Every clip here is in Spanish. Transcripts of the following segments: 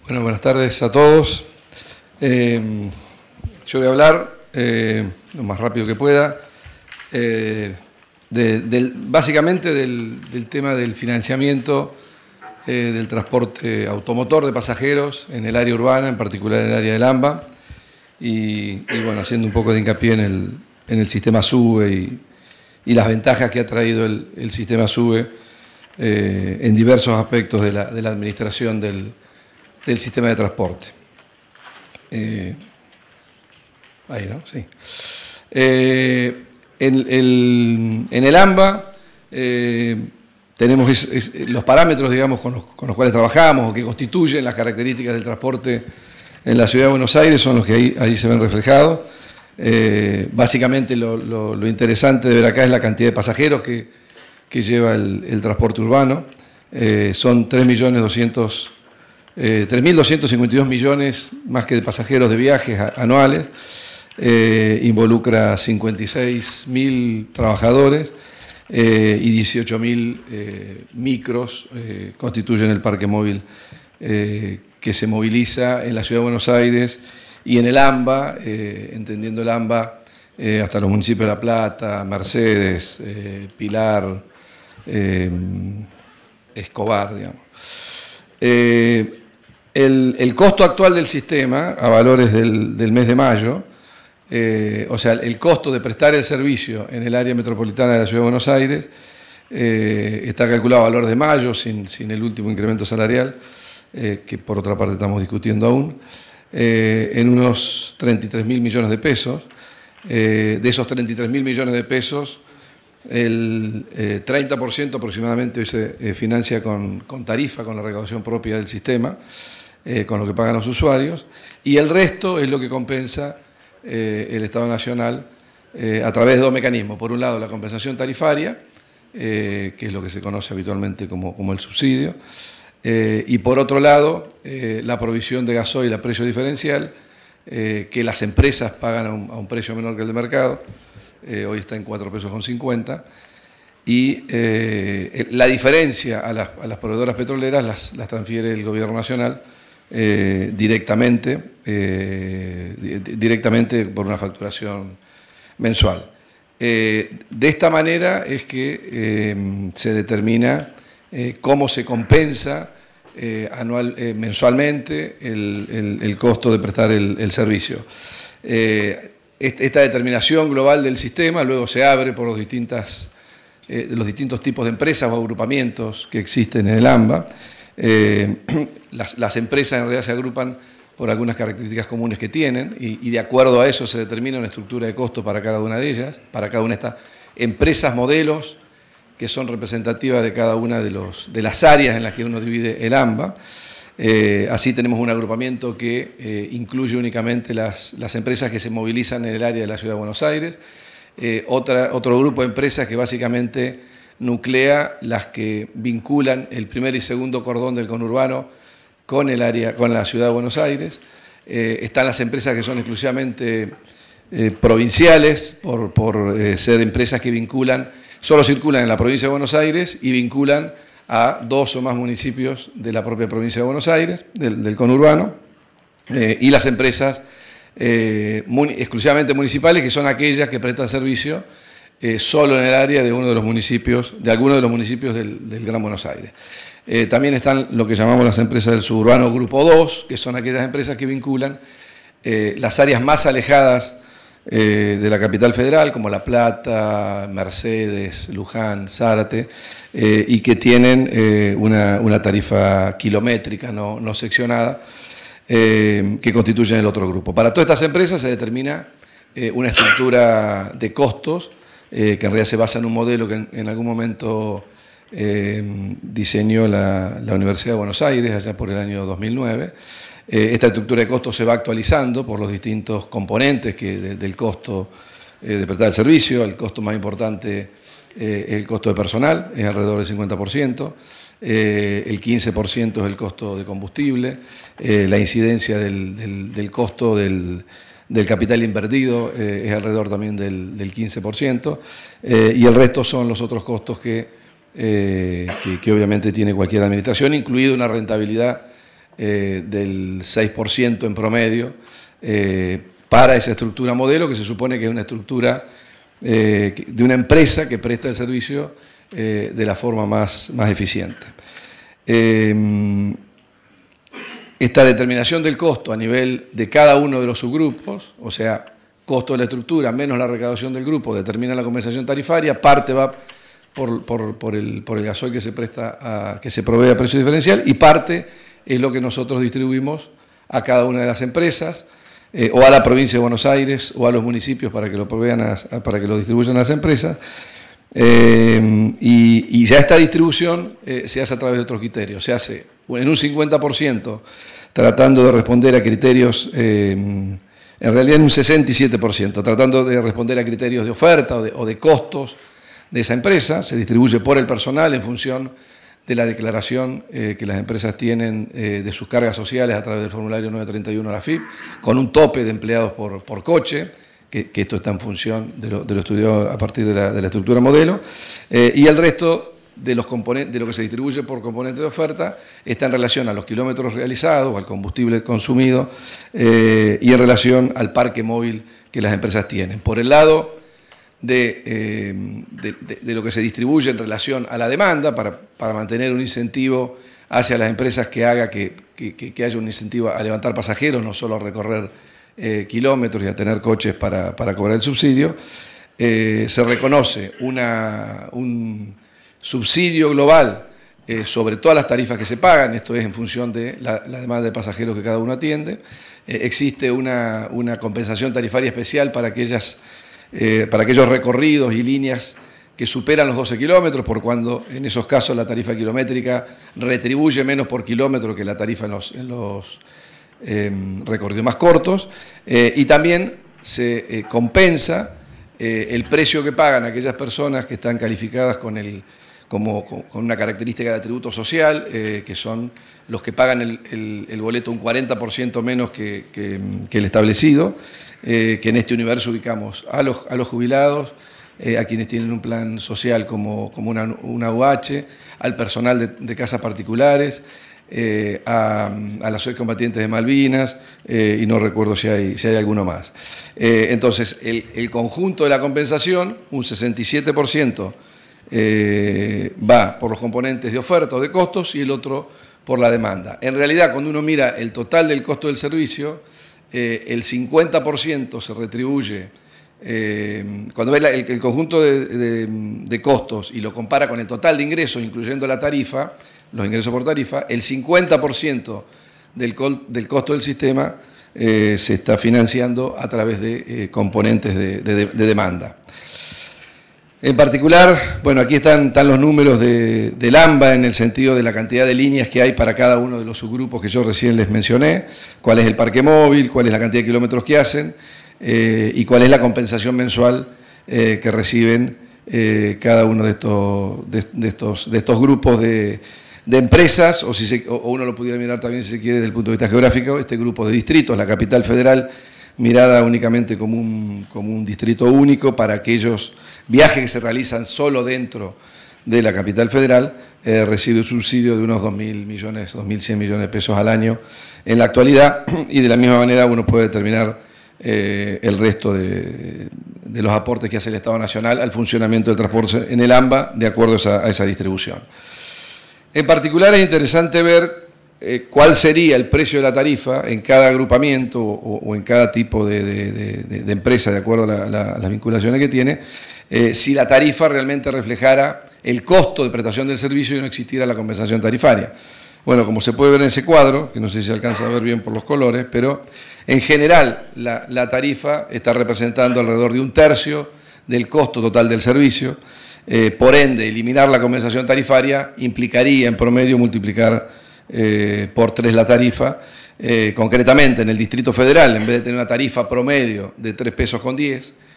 Bueno, buenas tardes a todos. Yo voy a hablar lo más rápido que pueda, básicamente del tema del financiamiento del transporte automotor de pasajeros en el área urbana, en particular en el área del AMBA, y bueno, haciendo un poco de hincapié en el sistema SUBE y las ventajas que ha traído el sistema SUBE en diversos aspectos de la administración del sistema de transporte. Ahí, ¿no? Sí. En el AMBA tenemos los parámetros, digamos, con los cuales trabajamos o que constituyen las características del transporte en la Ciudad de Buenos Aires, son los que ahí se ven reflejados. Básicamente lo interesante de ver acá es la cantidad de pasajeros que lleva el transporte urbano. Son 3.252 millones más que de pasajeros de viajes anuales, involucra 56.000 trabajadores y 18.000 micros constituyen el parque móvil que se moviliza en la Ciudad de Buenos Aires y en el AMBA, entendiendo el AMBA hasta los municipios de La Plata, Mercedes, Pilar, Escobar, digamos. El costo actual del sistema, a valores del mes de mayo, o sea, el costo de prestar el servicio en el área metropolitana de la Ciudad de Buenos Aires, está calculado a valor de mayo, sin el último incremento salarial, que por otra parte estamos discutiendo aún, en unos 33.000 millones de pesos. De esos 33.000 millones de pesos, el 30% aproximadamente hoy se financia con tarifa, con la recaudación propia del sistema, con lo que pagan los usuarios, y el resto es lo que compensa el Estado Nacional a través de dos mecanismos. Por un lado, la compensación tarifaria, que es lo que se conoce habitualmente como el subsidio, y por otro lado, la provisión de gasoil a precio diferencial, que las empresas pagan a un precio menor que el de mercado. Hoy está en 4,50 pesos, y la diferencia a las proveedoras petroleras las transfiere el Gobierno Nacional directamente por una facturación mensual. De esta manera es que se determina cómo se compensa mensualmente el costo de prestar el servicio. Esta determinación global del sistema luego se abre por los distintos tipos de empresas o agrupamientos que existen en el AMBA. Las empresas en realidad se agrupan por algunas características comunes que tienen y de acuerdo a eso se determina una estructura de costo para cada una de ellas, para cada una de estas empresas modelos que son representativas de cada una de las áreas en las que uno divide el AMBA. Así tenemos un agrupamiento que incluye únicamente las empresas que se movilizan en el área de la Ciudad de Buenos Aires, otro grupo de empresas que básicamente nuclea las que vinculan el primer y segundo cordón del conurbano con la Ciudad de Buenos Aires. Están las empresas que son exclusivamente provinciales, por ser empresas que solo circulan en la provincia de Buenos Aires y vinculan a 2 o más municipios de la propia provincia de Buenos Aires, del conurbano, y las empresas exclusivamente municipales, que son aquellas que prestan servicio solo en el área de algunos de los municipios del Gran Buenos Aires. También están lo que llamamos las empresas del suburbano Grupo 2, que son aquellas empresas que vinculan las áreas más alejadas de la capital federal, como La Plata, Mercedes, Luján, Zárate, y que tienen una tarifa kilométrica no seccionada, que constituyen el otro grupo. Para todas estas empresas se determina una estructura de costos que en realidad se basa en un modelo que en algún momento diseñó la Universidad de Buenos Aires allá por el año 2009. Esta estructura de costos se va actualizando por los distintos componentes del costo de prestar el servicio. El costo más importante es el costo de personal, es alrededor del 50%. El 15% es el costo de combustible. La incidencia del costo del capital invertido es alrededor también del 15%. Y el resto son los otros costos que obviamente tiene cualquier administración, incluido una rentabilidad del 6% en promedio para esa estructura modelo, que se supone que es una estructura de una empresa que presta el servicio de la forma más eficiente. Esta determinación del costo a nivel de cada uno de los subgrupos, o sea, costo de la estructura menos la recaudación del grupo, determina la compensación tarifaria, parte va por el gasoil que se presta que se provee a precio diferencial, y parte es lo que nosotros distribuimos a cada una de las empresas, o a la provincia de Buenos Aires, o a los municipios para que lo provean para que lo distribuyan a las empresas. Y ya esta distribución se hace a través de otros criterios. Se hace en un 50% tratando de responder a criterios, en realidad en un 67%, tratando de responder a criterios de oferta o de costos de esa empresa. Se distribuye por el personal en función de la declaración que las empresas tienen de sus cargas sociales a través del formulario 931 de la AFIP, con un tope de empleados por coche, que esto está en función de lo estudiado a partir de la estructura modelo, y el resto de los componentes, de lo que se distribuye por componente de oferta, está en relación a los kilómetros realizados, o al combustible consumido, y en relación al parque móvil que las empresas tienen. Por el lado de lo que se distribuye en relación a la demanda, para mantener un incentivo hacia las empresas que haga que haya un incentivo a levantar pasajeros, no solo a recorrer kilómetros y a tener coches para cobrar el subsidio, se reconoce un subsidio global sobre todas las tarifas que se pagan, esto es en función de la demanda de pasajeros que cada uno atiende. Existe una compensación tarifaria especial para aquellos recorridos y líneas que superan los 12 kilómetros, por cuando en esos casos la tarifa kilométrica retribuye menos por kilómetro que la tarifa en los recorridos más cortos, y también se compensa el precio que pagan aquellas personas que están calificadas con una característica de atributo social, que son los que pagan el boleto un 40% menos que el establecido, que en este universo ubicamos a los jubilados, a quienes tienen un plan social como una UH, al personal de casas particulares, a los excombatientes de Malvinas, y no recuerdo si hay alguno más. Entonces, el conjunto de la compensación, un 67%, va por los componentes de oferta o de costos y el otro por la demanda. En realidad, cuando uno mira el total del costo del servicio, el 50% se retribuye, cuando ve el conjunto de costos y lo compara con el total de ingresos, incluyendo la tarifa, los ingresos por tarifa, el 50% del costo del sistema se está financiando a través de componentes de demanda. En particular, bueno, aquí están los números del AMBA en el sentido de la cantidad de líneas que hay para cada uno de los subgrupos que yo recién les mencioné, cuál es el parque móvil, cuál es la cantidad de kilómetros que hacen y cuál es la compensación mensual que reciben cada uno de estos grupos de empresas, o uno lo pudiera mirar también, si se quiere, desde el punto de vista geográfico, este grupo de distritos, la capital federal, mirada únicamente como un distrito único para aquellos viajes que se realizan solo dentro de la capital federal, recibe un subsidio de unos 2.000 millones, 2.100 millones de pesos al año en la actualidad, y de la misma manera uno puede determinar el resto de los aportes que hace el Estado Nacional al funcionamiento del transporte en el AMBA de acuerdo a esa distribución. En particular es interesante ver cuál sería el precio de la tarifa en cada agrupamiento o en cada tipo de empresa, de acuerdo a las vinculaciones que tiene, si la tarifa realmente reflejara el costo de prestación del servicio y no existiera la compensación tarifaria. Bueno, como se puede ver en ese cuadro, que no sé si se alcanza a ver bien por los colores, pero en general la tarifa está representando alrededor de 1/3 del costo total del servicio. Por ende, eliminar la compensación tarifaria implicaría en promedio multiplicar por 3 la tarifa. Concretamente, en el Distrito Federal, en vez de tener una tarifa promedio de 3,10 pesos,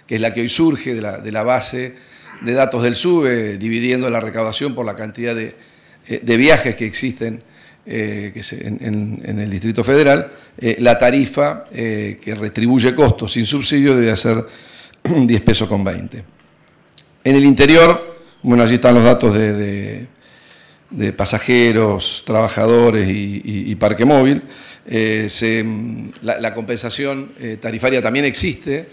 que es la que hoy surge de la base de datos del SUBE, dividiendo la recaudación por la cantidad de viajes que existen en el Distrito Federal, la tarifa que retribuye costos sin subsidio debe ser 10,20 pesos. En el interior, bueno, allí están los datos de de pasajeros, trabajadores y parque móvil. La compensación tarifaria también existe,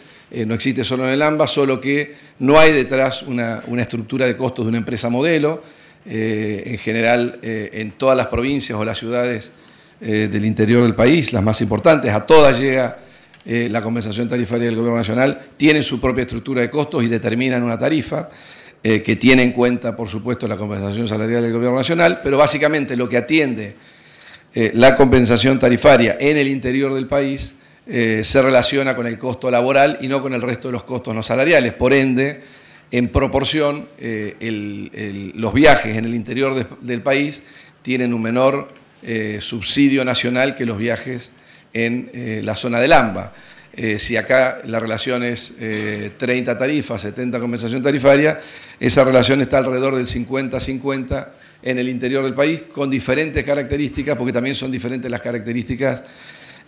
no existe solo en el AMBA, solo que no hay detrás una estructura de costos de una empresa modelo. En general, en todas las provincias o las ciudades del interior del país, las más importantes, a todas llega la compensación tarifaria del Gobierno Nacional, tienen su propia estructura de costos y determinan una tarifa que tiene en cuenta, por supuesto, la compensación salarial del Gobierno Nacional, pero básicamente lo que atiende la compensación tarifaria en el interior del país se relaciona con el costo laboral y no con el resto de los costos no salariales. Por ende, en proporción, los viajes en el interior del país tienen un menor subsidio nacional que los viajes en la zona del AMBA. Si acá la relación es 30 tarifas, 70 compensación tarifaria, esa relación está alrededor del 50-50 en el interior del país, con diferentes características, porque también son diferentes las características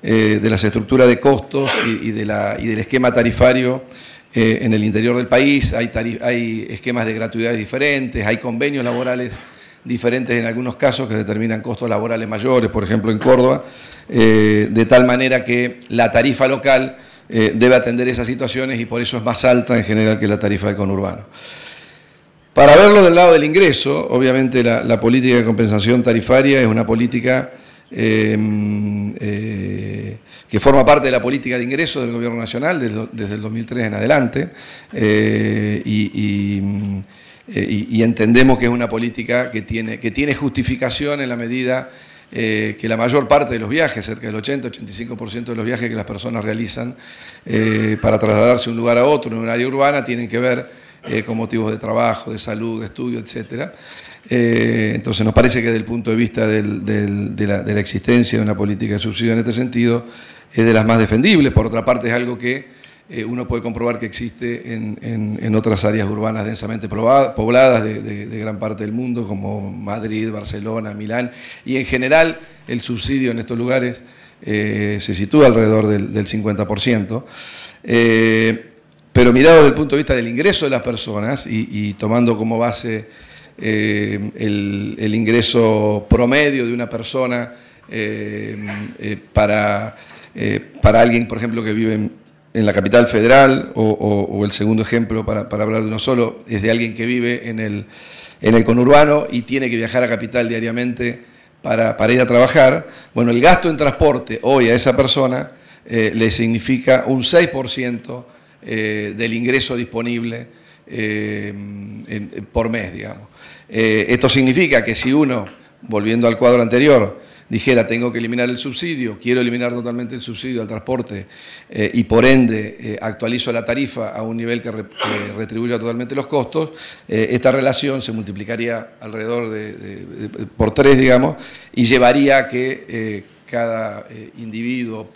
de las estructuras de costos y del esquema tarifario en el interior del país. Hay esquemas de gratuidades diferentes, hay convenios laborales diferentes en algunos casos que determinan costos laborales mayores, por ejemplo en Córdoba, de tal manera que la tarifa local debe atender esas situaciones y por eso es más alta en general que la tarifa del conurbano. Para verlo del lado del ingreso, obviamente la política de compensación tarifaria es una política que forma parte de la política de ingreso del Gobierno Nacional desde el 2003 en adelante, y entendemos que es una política que tiene justificación en la medida que la mayor parte de los viajes, cerca del 80-85% de los viajes que las personas realizan para trasladarse de un lugar a otro en un área urbana tienen que ver con motivos de trabajo, de salud, de estudio, etc. Entonces nos parece que desde el punto de vista de la existencia de una política de subsidio en este sentido es de las más defendibles. Por otra parte es algo que uno puede comprobar que existe en otras áreas urbanas densamente pobladas de gran parte del mundo, como Madrid, Barcelona, Milán, y en general el subsidio en estos lugares se sitúa alrededor del 50%. Pero mirado desde el punto de vista del ingreso de las personas y tomando como base el ingreso promedio de una persona para alguien, por ejemplo, que vive en la capital federal, o el segundo ejemplo, para hablar de uno solo, es de alguien que vive en el conurbano y tiene que viajar a capital diariamente para ir a trabajar. Bueno, el gasto en transporte hoy a esa persona le significa un 6% del ingreso disponible por mes, digamos. Esto significa que si uno, volviendo al cuadro anterior, dijera tengo que eliminar el subsidio, quiero eliminar totalmente el subsidio al transporte y por ende actualizo la tarifa a un nivel que retribuya totalmente los costos, esta relación se multiplicaría alrededor por 3, digamos, y llevaría a que cada individuo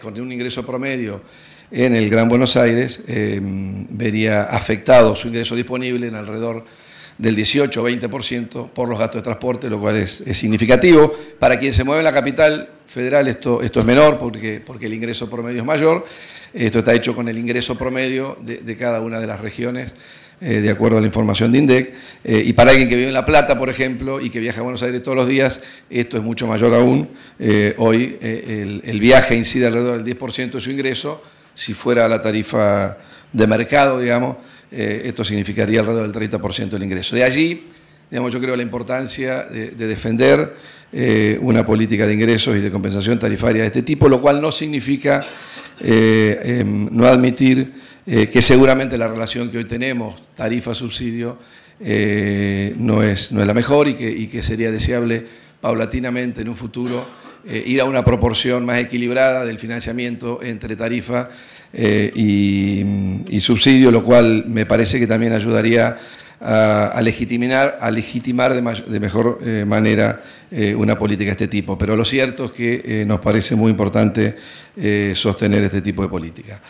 con un ingreso promedio en el Gran Buenos Aires vería afectado su ingreso disponible en alrededor del 18 o 20% por los gastos de transporte, lo cual es significativo. Para quien se mueve en la capital federal esto es menor porque el ingreso promedio es mayor. Esto está hecho con el ingreso promedio de cada una de las regiones, de acuerdo a la información de INDEC. Y para alguien que vive en La Plata, por ejemplo, y que viaja a Buenos Aires todos los días, esto es mucho mayor aún. Hoy el viaje incide alrededor del 10% de su ingreso. Si fuera la tarifa de mercado, digamos, esto significaría alrededor del 30% del ingreso. De allí, digamos, yo creo la importancia de defender una política de ingresos y de compensación tarifaria de este tipo, lo cual no significa no admitir que seguramente la relación que hoy tenemos, tarifa-subsidio, no es la mejor y que sería deseable paulatinamente en un futuro ir a una proporción más equilibrada del financiamiento entre tarifa y subsidio, lo cual me parece que también ayudaría a legitimar de mejor manera una política de este tipo. Pero lo cierto es que nos parece muy importante sostener este tipo de política.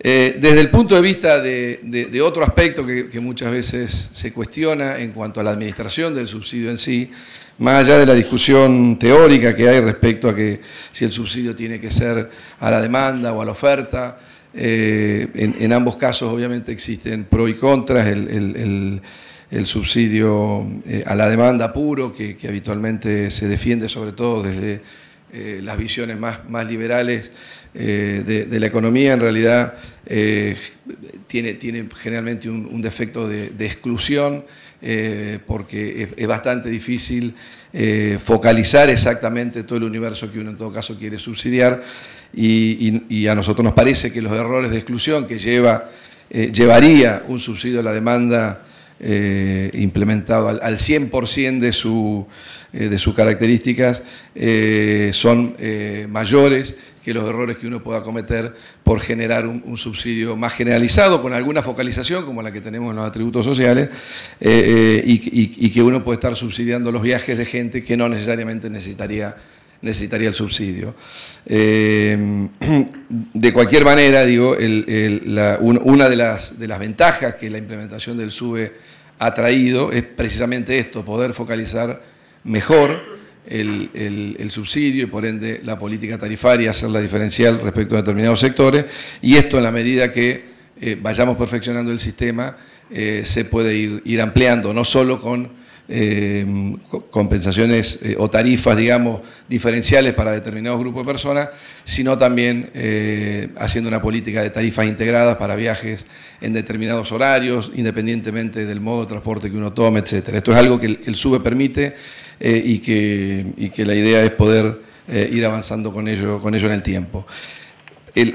Desde el punto de vista de otro aspecto que muchas veces se cuestiona en cuanto a la administración del subsidio en sí, más allá de la discusión teórica que hay respecto a que si el subsidio tiene que ser a la demanda o a la oferta, en ambos casos obviamente existen pros y contras. el subsidio a la demanda puro, que habitualmente se defiende sobre todo desde las visiones más liberales de la economía, en realidad tiene generalmente un defecto de exclusión, porque es bastante difícil focalizar exactamente todo el universo que uno en todo caso quiere subsidiar, y a nosotros nos parece que los errores de exclusión que llevaría un subsidio a la demanda implementado al 100% de sus características son mayores que los errores que uno pueda cometer por generar un subsidio más generalizado, con alguna focalización, como la que tenemos en los atributos sociales, y que uno puede estar subsidiando los viajes de gente que no necesariamente necesitaría el subsidio. De cualquier manera, digo, una de las ventajas que la implementación del SUBE ha traído es precisamente esto: poder focalizar mejor el subsidio y por ende la política tarifaria, hacerla diferencial respecto a determinados sectores, y esto en la medida que vayamos perfeccionando el sistema se puede ir ampliando, no solo con compensaciones o tarifas, digamos, diferenciales para determinados grupos de personas, sino también haciendo una política de tarifas integradas para viajes en determinados horarios, independientemente del modo de transporte que uno tome, etc. Esto es algo que el SUBE permite y que la idea es poder ir avanzando con ello en el tiempo.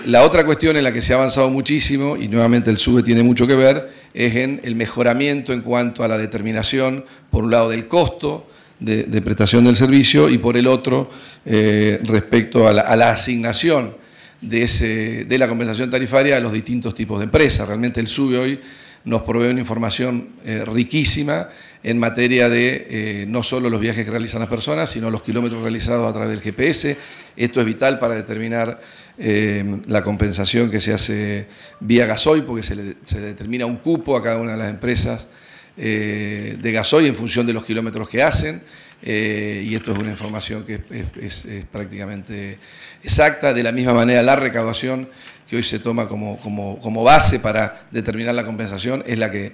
La otra cuestión en la que se ha avanzado muchísimo, y nuevamente el SUBE tiene mucho que ver, es en el mejoramiento en cuanto a la determinación, por un lado, del costo de prestación del servicio, y por el otro, respecto a la asignación de la compensación tarifaria a los distintos tipos de empresas. Realmente el SUBE hoy nos provee una información riquísima en materia de no solo los viajes que realizan las personas, sino los kilómetros realizados a través del GPS. Esto es vital para determinar la compensación que se hace vía gasoil, porque se le determina un cupo a cada una de las empresas de gasoil en función de los kilómetros que hacen, y esto es una información que es prácticamente exacta. De la misma manera, la recaudación que hoy se toma como base para determinar la compensación es la que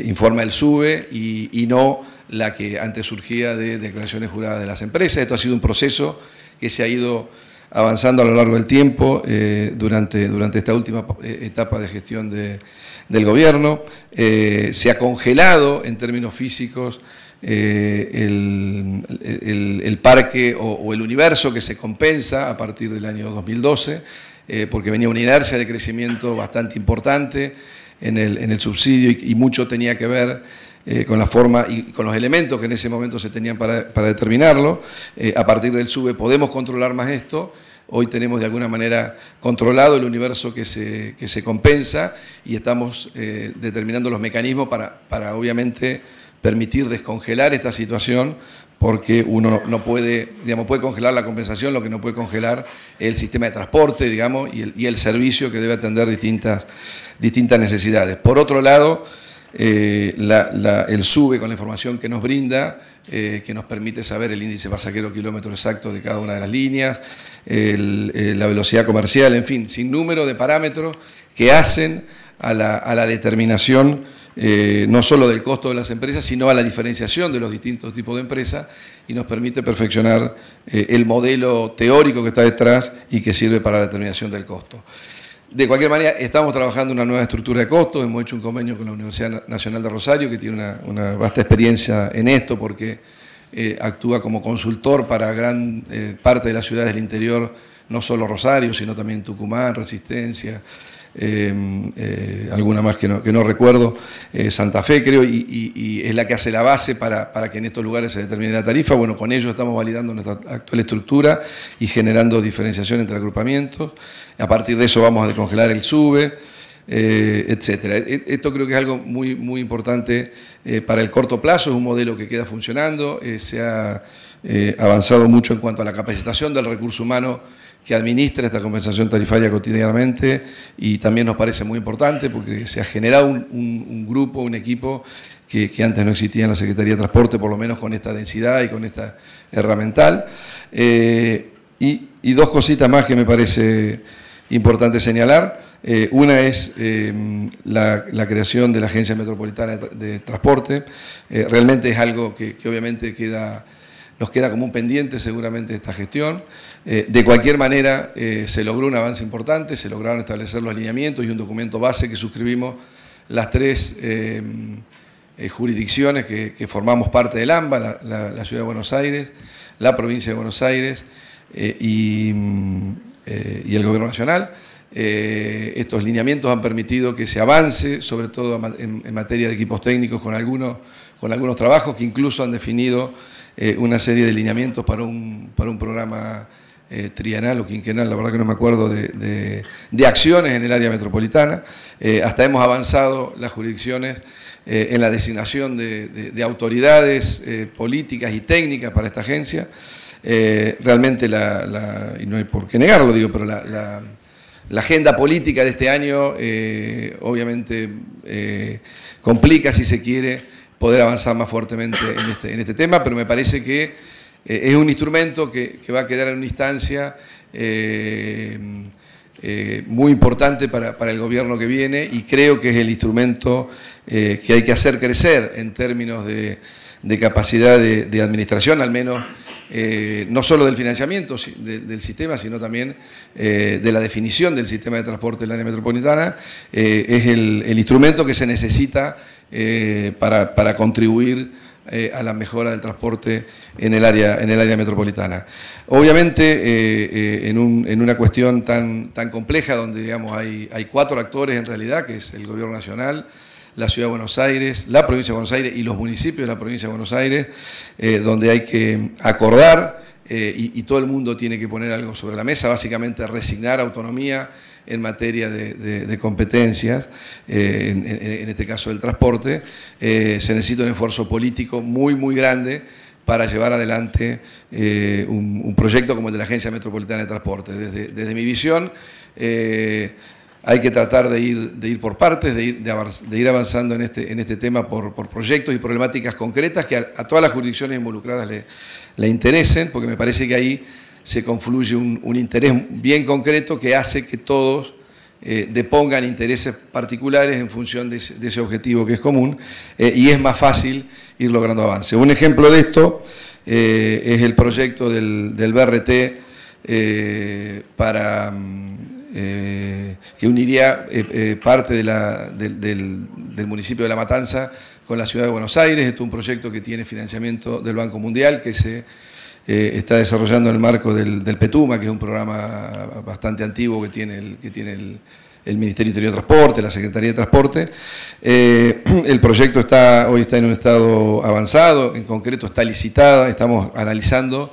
informa el SUBE y no la que antes surgía de declaraciones juradas de las empresas. Esto ha sido un proceso que se ha ido avanzando a lo largo del tiempo durante esta última etapa de gestión del gobierno. Se ha congelado en términos físicos el parque o el universo que se compensa a partir del año 2012, porque venía una inercia de crecimiento bastante importante en el subsidio, y mucho tenía que ver con la forma y con los elementos que en ese momento se tenían para determinarlo. A partir del SUBE podemos controlar más esto. Hoy tenemos de alguna manera controlado el universo que se compensa, y estamos determinando los mecanismos para obviamente permitir descongelar esta situación, porque uno no puede, digamos, puede congelar la compensación, lo que no puede congelar es el sistema de transporte, digamos, y el servicio que debe atender distintas necesidades. Por otro lado, el SUBE, con la información que nos brinda, que nos permite saber el índice pasajero kilómetro exacto de cada una de las líneas, la velocidad comercial, en fin, sin número de parámetros que hacen a la determinación no solo del costo de las empresas, sino a la diferenciación de los distintos tipos de empresas, y nos permite perfeccionar el modelo teórico que está detrás y que sirve para la determinación del costo. De cualquier manera, estamos trabajando en una nueva estructura de costos. Hemos hecho un convenio con la Universidad Nacional de Rosario, que tiene una vasta experiencia en esto, porque actúa como consultor para gran parte de las ciudades del interior, no solo Rosario, sino también Tucumán, Resistencia, alguna más que no recuerdo, Santa Fe creo, y es la que hace la base para que en estos lugares se determine la tarifa. Bueno, con ello estamos validando nuestra actual estructura y generando diferenciación entre agrupamientos. A partir de eso vamos a descongelar el SUBE, etcétera. Esto creo que es algo muy, muy importante para el corto plazo. Es un modelo que queda funcionando. Se ha avanzado mucho en cuanto a la capacitación del recurso humano que administra esta compensación tarifaria cotidianamente, y también nos parece muy importante porque se ha generado un grupo, un equipo que antes no existía en la Secretaría de Transporte, por lo menos con esta densidad y con esta herramental. Y dos cositas más que me parece importante señalar. Una es la creación de la Agencia Metropolitana de Transporte. Realmente es algo que obviamente nos queda como un pendiente seguramente de esta gestión. De cualquier manera, se logró un avance importante, se lograron establecer los lineamientos y un documento base que suscribimos las tres jurisdicciones que formamos parte del AMBA, la Ciudad de Buenos Aires, la Provincia de Buenos Aires y el Gobierno Nacional. Estos lineamientos han permitido que se avance, sobre todo en materia de equipos técnicos, con algunos trabajos que incluso han definido una serie de lineamientos para un programa trienal o quinquenal, la verdad que no me acuerdo, de acciones en el área metropolitana. Hasta hemos avanzado las jurisdicciones en la designación de autoridades políticas y técnicas para esta agencia. Realmente, y no hay por qué negarlo, digo, pero la agenda política de este año obviamente complica, si se quiere, poder avanzar más fuertemente en este tema, pero me parece que es un instrumento que va a quedar en una instancia muy importante para el gobierno que viene, y creo que es el instrumento que hay que hacer crecer en términos de capacidad de administración, al menos no solo del financiamiento del sistema, sino también de la definición del sistema de transporte del área metropolitana. Es el instrumento que se necesita para contribuir a la mejora del transporte en el área metropolitana. Obviamente, en una cuestión tan compleja, donde digamos hay 4 actores en realidad, que es el Gobierno Nacional, la Ciudad de Buenos Aires, la Provincia de Buenos Aires y los municipios de la Provincia de Buenos Aires, donde hay que acordar y todo el mundo tiene que poner algo sobre la mesa, básicamente resignar autonomía en materia de competencias, en este caso del transporte. Se necesita un esfuerzo político muy grande para llevar adelante un proyecto como el de la Agencia Metropolitana de Transporte. Desde mi visión, hay que tratar de ir por partes, de ir avanzando en este tema por proyectos y problemáticas concretas que a todas las jurisdicciones involucradas le interesen, porque me parece que ahí se confluye un interés bien concreto que hace que todos depongan intereses particulares en función de ese objetivo que es común, y es más fácil ir logrando avance. Un ejemplo de esto es el proyecto del BRT que uniría parte del municipio de La Matanza con la Ciudad de Buenos Aires. Esto es un proyecto que tiene financiamiento del Banco Mundial, que se está desarrollando en el marco del PETUMA, que es un programa bastante antiguo que tiene el Ministerio de Interior y Transporte, la Secretaría de Transporte. El proyecto hoy está en un estado avanzado, en concreto está licitada, estamos analizando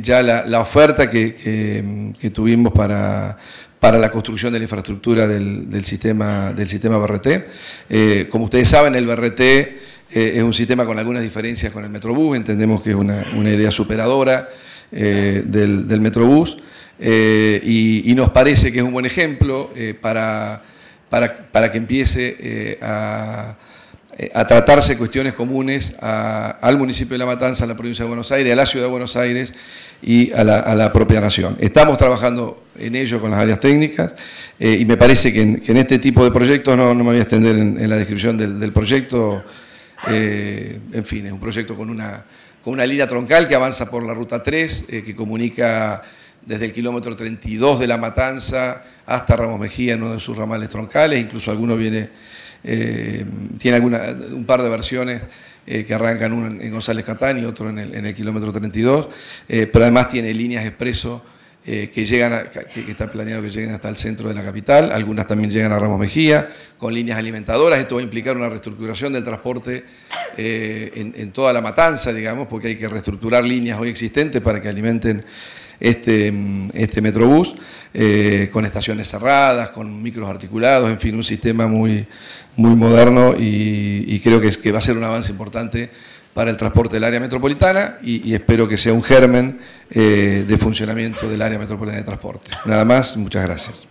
ya la oferta que tuvimos para la construcción de la infraestructura del sistema BRT. Como ustedes saben, el BRT es un sistema con algunas diferencias con el Metrobús. Entendemos que es una idea superadora del Metrobús, y nos parece que es un buen ejemplo para que empiece a tratarse cuestiones comunes al municipio de La Matanza, a la provincia de Buenos Aires, a la Ciudad de Buenos Aires y a la propia nación. Estamos trabajando en ello con las áreas técnicas, y me parece que en este tipo de proyectos, no me voy a extender en la descripción del proyecto. En fin, es un proyecto con una línea troncal que avanza por la Ruta 3, que comunica desde el kilómetro 32 de La Matanza hasta Ramos Mejía en uno de sus ramales troncales. Incluso alguno tiene un par de versiones que arrancan, uno en González Catán y otro en el kilómetro 32, pero además tiene líneas expreso que está planeado que lleguen hasta el centro de la capital. Algunas también llegan a Ramos Mejía, con líneas alimentadoras. Esto va a implicar una reestructuración del transporte en toda La Matanza, digamos, porque hay que reestructurar líneas hoy existentes para que alimenten este Metrobús, con estaciones cerradas, con micros articulados, en fin, un sistema muy moderno, y creo que va a ser un avance importante para el transporte del área metropolitana, y espero que sea un germen de funcionamiento del área metropolitana de transporte. Nada más, muchas gracias.